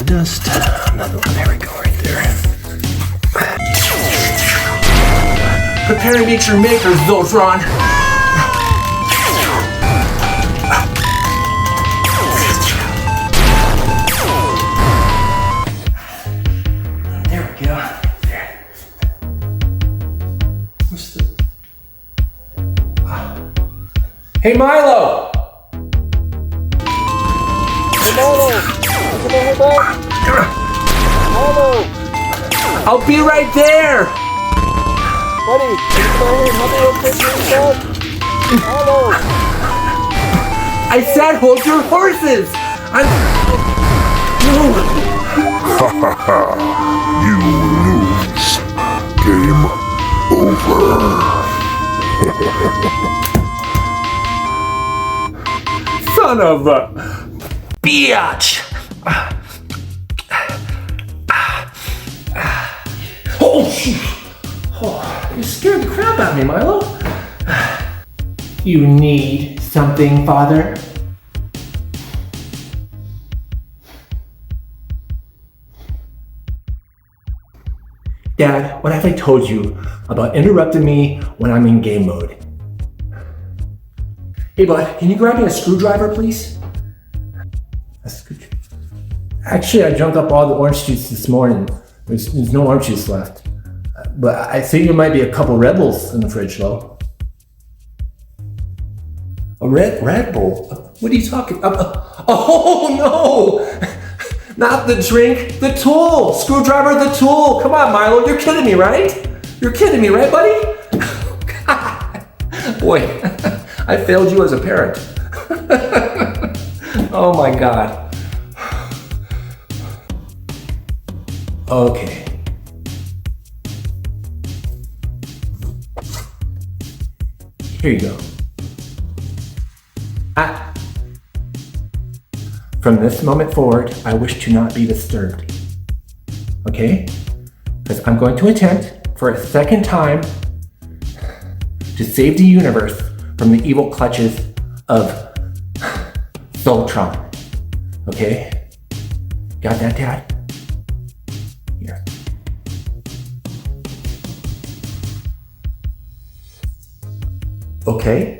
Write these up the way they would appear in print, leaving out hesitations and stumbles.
the dust. Another one. There we go, right there. Prepare to meet your maker, Zoltron. There we go. There. What's the... Hey, Milo! Hey, Milo! Come on, back! Milo! I'll be right there! Buddy, can you come out here and help me real quick with yourself? Milo! I said hold your horses! I'm... No! You lose. Game over. Son of a... biatch! Oh, shoot! Oh, you scared the crap out of me, Milo. You need something, Father? Dad, what have I told you about interrupting me when I'm in game mode? Hey, bud, can you grab me a screwdriver, please? Actually, I drank up all the orange juice this morning. There's no orange juice left. But I think there might be a couple Red Bulls in the fridge, though. A Red Bull? What are you talking about? Oh, no! Not the drink, the tool! Screwdriver, the tool! Come on, Milo, you're kidding me, right? You're kidding me, right, buddy? God. Boy, I failed you as a parent. Oh my God. Okay. Here you go. From this moment forward, I wish to not be disturbed. Okay? Because I'm going to attempt for a second time to save the universe from the evil clutches of Zoltron. Okay? Got that, Dad? Here. Okay?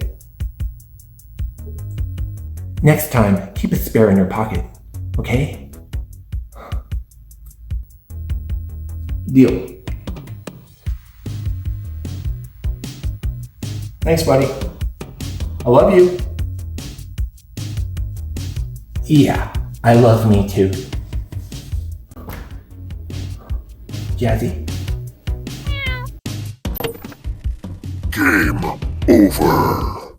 Next time, keep a spare in your pocket, okay? Deal. Thanks, buddy. I love you. Yeah, I love me too. Jazzy? Game over.